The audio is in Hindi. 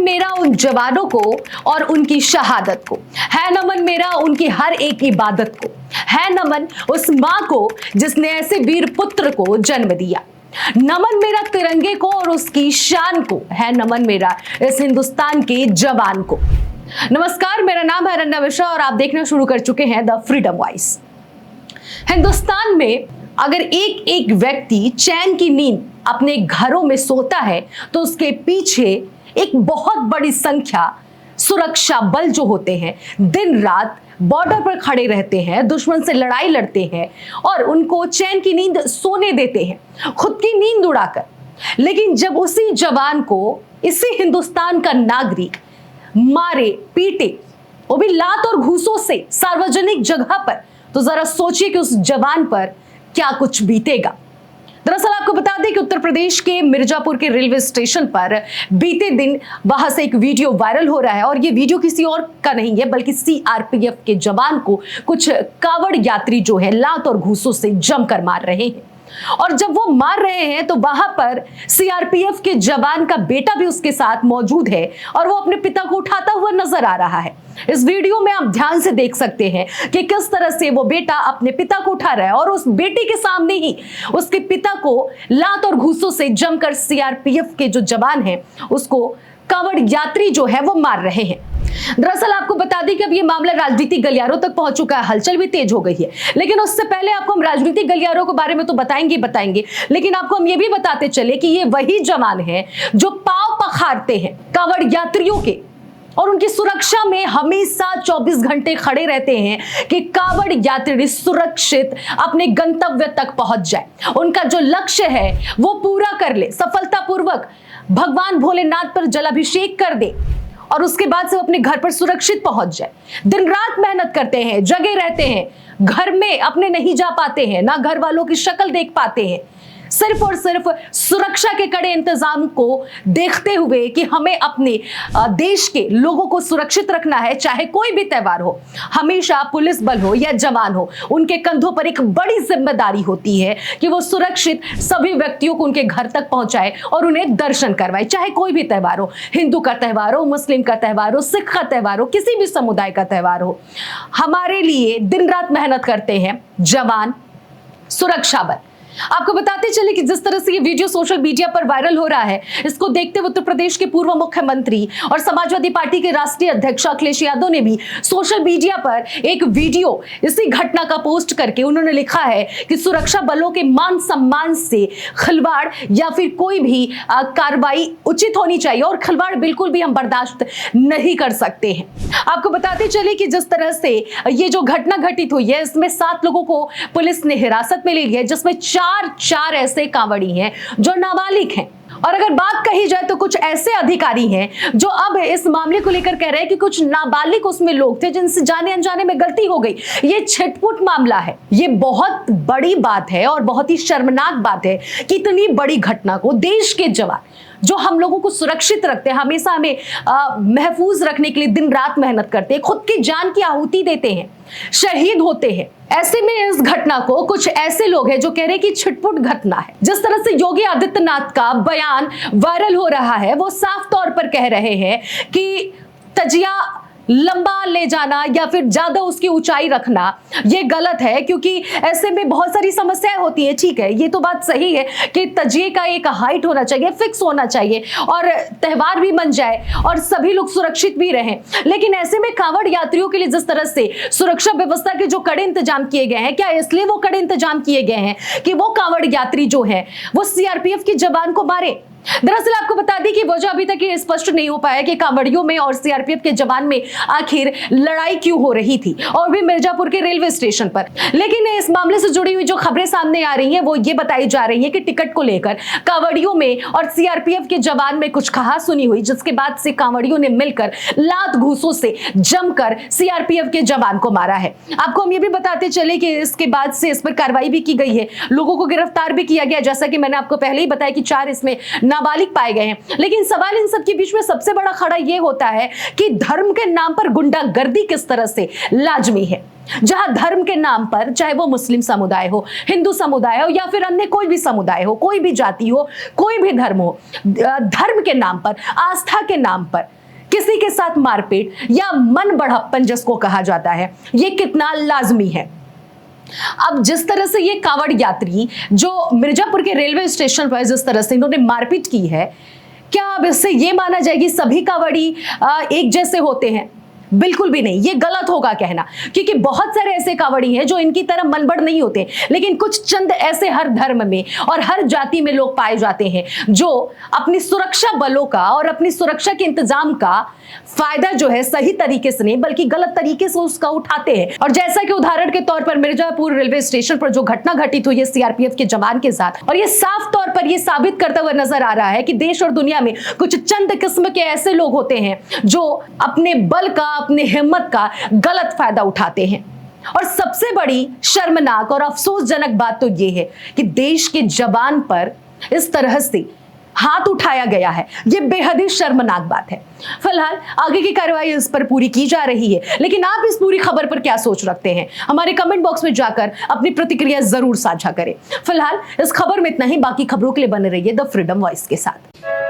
नमन मेरा उन जवानों को और उनकी शहादत को, है नमन मेरा उनकी हर एक इबादत को, है नमन उस मां को जिसने ऐसे वीर पुत्र को जन्म दिया। नमन मेरा तिरंगे को और उसकी शान को, है नमन मेरा इस हिंदुस्तान के जवान को। नमस्कार, मेरा नाम है अरण्या मिश्रा और आप देखना शुरू कर चुके हैं द फ्रीडम वॉइस। हिंदुस्तान में अगर एक एक व्यक्ति चैन की नींद अपने घरों में सोता है तो उसके पीछे एक बहुत बड़ी संख्या सुरक्षा बल जो होते हैं दिन रात बॉर्डर पर खड़े रहते हैं, दुश्मन से लड़ाई लड़ते हैं और उनको चैन की नींद सोने देते हैं, खुद की नींद उड़ाकर। लेकिन जब उसी जवान को इसी हिंदुस्तान का नागरिक मारे पीटे, वो भी लात और घूसों से सार्वजनिक जगह पर, तो जरा सोचिए कि उस जवान पर क्या कुछ बीतेगा। दरअसल आपको बता दें कि उत्तर प्रदेश के मिर्जापुर के रेलवे स्टेशन पर बीते दिन वहां से एक वीडियो वायरल हो रहा है और ये वीडियो किसी और का नहीं है बल्कि सीआरपीएफ के जवान को कुछ कावड़ यात्री जो है लात और घूसों से जमकर मार रहे हैं। और जब वो मार रहे हैं तो वहां पर सीआरपीएफ के जवान का बेटा भी उसके साथ मौजूद है और वो अपने पिता को उठाता हुआ नजर आ रहा है। इस वीडियो में आप ध्यान से देख सकते हैं कि किस तरह से वो बेटा अपने पिता को उठा रहा है और उस बेटे के सामने ही उसके पिता को लात और घूसों से जमकर सीआरपीएफ के जो जवान हैं उसको कावड़ यात्री जो है वो मार रहे हैं। दरअसल आपको बता दें कि अब ये मामला राजनीतिक गलियारों तक पहुंच चुका है, हलचल भी तेज हो गई है। लेकिन उससे पहले आपको हम राजनीतिक गलियारों के बारे में तो बताएंगे, लेकिन आपको हम ये भी बताते चले कि ये वही जवान हैं जो पांव पखारते हैं कावड़ यात्रियों के और उनकी सुरक्षा में हमेशा 24 घंटे खड़े रहते हैं कि कावड़ यात्री सुरक्षित अपने गंतव्य तक पहुंच जाए, उनका जो लक्ष्य है वो पूरा कर ले, सफलतापूर्वक भगवान भोलेनाथ पर जलाभिषेक कर दे और उसके बाद से वो अपने घर पर सुरक्षित पहुंच जाए। दिन रात मेहनत करते हैं, जगे रहते हैं, घर में अपने नहीं जा पाते हैं, ना घर वालों की शक्ल देख पाते हैं, सिर्फ और सिर्फ सुरक्षा के कड़े इंतजाम को देखते हुए कि हमें अपने देश के लोगों को सुरक्षित रखना है, चाहे कोई भी त्यौहार हो। हमेशा पुलिस बल हो या जवान हो, उनके कंधों पर एक बड़ी जिम्मेदारी होती है कि वो सुरक्षित सभी व्यक्तियों को उनके घर तक पहुंचाए और उन्हें दर्शन करवाए, चाहे कोई भी त्यौहार हो, हिंदू का त्यौहार हो, मुस्लिम का त्यौहार हो, सिख का त्यौहार हो, किसी भी समुदाय का त्यौहार हो। हमारे लिए दिन रात मेहनत करते हैं जवान, सुरक्षा बल। आपको बताते चले कि जिस तरह से ये वीडियो सोशल मीडिया पर वायरल हो रहा है, इसको देखते हुए उत्तर प्रदेश के पूर्व मुख्यमंत्री और समाजवादी पार्टी के राष्ट्रीय अध्यक्ष अखिलेश यादव ने भी सोशल मीडिया पर एक वीडियो इसी घटना का पोस्ट करके उन्होंने लिखा है कि सुरक्षा बलों के मान सम्मान से खिलवाड़ या फिर कोई भी कार्रवाई उचित होनी चाहिए और खिलवाड़ बिल्कुल भी हम बर्दाश्त नहीं कर सकते हैं। आपको बताते चले कि जिस तरह से ये जो घटना घटित हुई है, इसमें 7 लोगों को पुलिस ने हिरासत में ले लिया है, जिसमें चार ऐसे कांवड़ी हैं जो नाबालिग हैं। और अगर बात कही जाए तो कुछ ऐसे अधिकारी हैं जो अब इस मामले को लेकर कह रहे हैं कि कुछ नाबालिग उसमें लोग थे जिनसे जाने अनजाने में गलती हो गई। ये छिटपुट मामला है, ये बहुत बड़ी बात है और बहुत ही शर्मनाक बात है कि इतनी बड़ी घटना को देश के जवान जो हम लोगों को सुरक्षित रखते हैं, हमेशा हमें महफूज रखने के लिए दिन रात मेहनत करते हैं, खुद की जान की आहुति देते हैं, शहीद होते हैं। ऐसे में इस घटना को कुछ ऐसे लोग हैं जो कह रहे हैं कि छिटपुट घटना है। जिस तरह से योगी आदित्यनाथ का बयान वायरल हो रहा है, वो साफ तौर पर कह रहे हैं कि तजिया लंबा ले जाना या फिर ज्यादा उसकी ऊंचाई रखना ये गलत है, क्योंकि ऐसे में बहुत सारी समस्याएं होती है। ठीक है, ये तो बात सही है कि तजिए का एक हाइट होना चाहिए, फिक्स होना चाहिए और त्यौहार भी बन जाए और सभी लोग सुरक्षित भी रहें। लेकिन ऐसे में कांवड़ यात्रियों के लिए जिस तरह से सुरक्षा व्यवस्था के जो कड़े इंतजाम किए गए हैं, क्या इसलिए वो कड़े इंतजाम किए गए हैं कि वो कांवड़ यात्री जो है वो सीआरपीएफ के जवान को मारे? दरअसल आपको बता दें कि वजह अभी तक ये स्पष्ट नहीं हो पाया कि कांवड़ियों में और सीआरपीएफ के जवान में आखिर लड़ाई क्यों हो रही थी, और भी मिर्जापुर के रेलवे स्टेशन पर। लेकिन इस मामले से जुड़ी हुई जो खबरें सामने आ रही हैं वो ये बताई जा रही है कि टिकट को लेकर कांवड़ियों में और सीआरपीएफ के जवान में कुछ कहासुनी हुई, जिसके बाद से कांवड़ियों ने मिलकर लात घूसों से जमकर सीआरपीएफ के जवान को मारा है। आपको हम ये भी बताते चले कि इसके बाद से इस पर कार्रवाई भी की गई है, लोगों को गिरफ्तार भी किया गया। जैसा कि मैंने आपको पहले ही बताया कि 4 इसमें नाबालिग पाए गए हैं। लेकिन सवाल इन सब के बीच में सबसे बड़ा खड़ा यह होता है कि धर्म के नाम पर गुंडागर्दी किस तरह से लाजमी है। जहां धर्म के नाम पर, चाहे वो मुस्लिम समुदाय हो, हिंदू समुदाय हो या फिर अन्य कोई भी समुदाय हो, कोई भी जाति हो, कोई भी धर्म हो, धर्म के नाम पर, आस्था के नाम पर किसी के साथ मारपीट या मन बढ़प्पन जिसको कहा जाता है, यह कितना लाजमी है। अब जिस तरह से ये कांवड़ यात्री जो मिर्जापुर के रेलवे स्टेशन पर जिस तरह से इन्होंने मारपीट की है, क्या अब इससे ये माना जाए कि सभी कांवड़ी एक जैसे होते हैं? बिल्कुल भी नहीं, ये गलत होगा कहना, क्योंकि बहुत सारे ऐसे कांवड़ी हैं जो इनकी तरह मनबड़ नहीं होते, लेकिन कुछ चंद ऐसे हर धर्म में और हर जाति में लोग पाए जाते हैं जो अपनी सुरक्षा बलों का और अपनी सुरक्षा के इंतजाम का फायदा जो है सही तरीके से नहीं बल्कि गलत तरीके से उसका उठाते हैं। और जैसा कि उदाहरण के तौर पर मिर्जापुर रेलवे स्टेशन पर जो घटना घटित हुई है सीआरपीएफ के जवान के साथ, और ये साफ तौर पर ये साबित करता हुआ नजर आ रहा है कि देश और दुनिया में कुछ चंद किस्म के ऐसे लोग होते हैं जो अपने बल का, अपने हिम्मत का गलत फायदा उठाते हैं। और सबसे बड़ी शर्मनाक और अफसोसजनक बात तो यह है कि देश के जवान पर इस तरह से हाथ उठाया गया है। यह बेहद ही शर्मनाक बात है। फिलहाल आगे की कार्रवाई इस पर पूरी की जा रही है, लेकिन आप इस पूरी खबर पर क्या सोच रखते हैं? हमारे कमेंट बॉक्स में जाकर अपनी प्रतिक्रिया जरूर साझा करें। फिलहाल इस खबर में इतना ही, बाकी खबरों के लिए बने रहिए द फ्रीडम वॉइस के साथ।